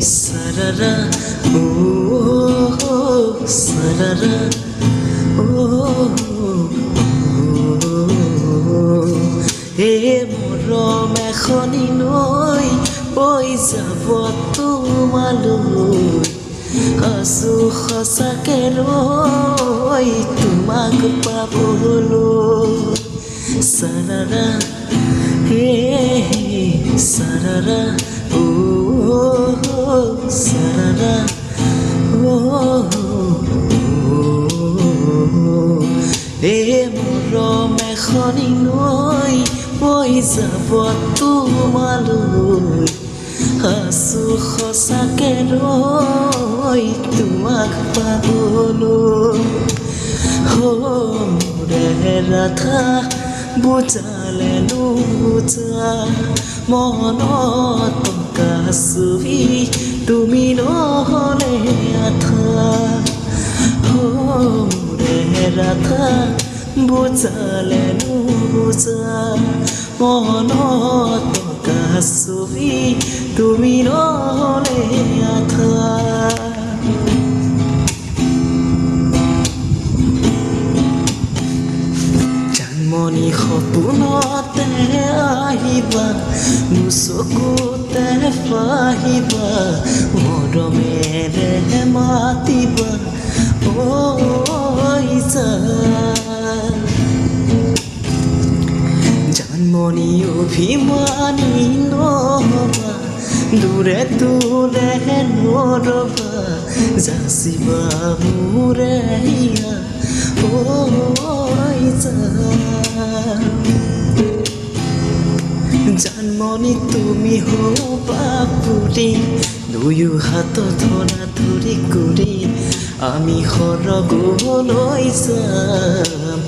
sarara, oh, sarara, oh, মৰম এখনি নৈ বৈ যাব তোমালৈ আছো সঁচাকে ৰৈ তোমাক পাবলৈ sarara, sarara, oh, sarara, oh, মৰম এখনি নৈ বৈ যাব তোমালৈ আছো সঁচাকে ৰৈ তোমাক পাবলৈ মোৰে ৰাধা বুজালে নুবুজা মনত টকা ছবি তুমি নহ'লে আধা মোৰে ৰাধা বুজালে নুবুজা মনত টকা ছবি তুমি নহ'লে আধা মনি সপোনতে আহিবা চকুতে পাহিবা মৰমেৰে মাতিবা জানমণি অভিমানী নহবা দূৰে দূৰে নৰবা যাচিবা মোৰে হিয়া জানমণি তুমি হ'বা পুৰি দুয়ো হাত ধৰা ধৰি কৰি আমি সৰগলৈ যাম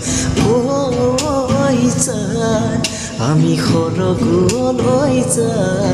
আমি সৰগলৈ যাম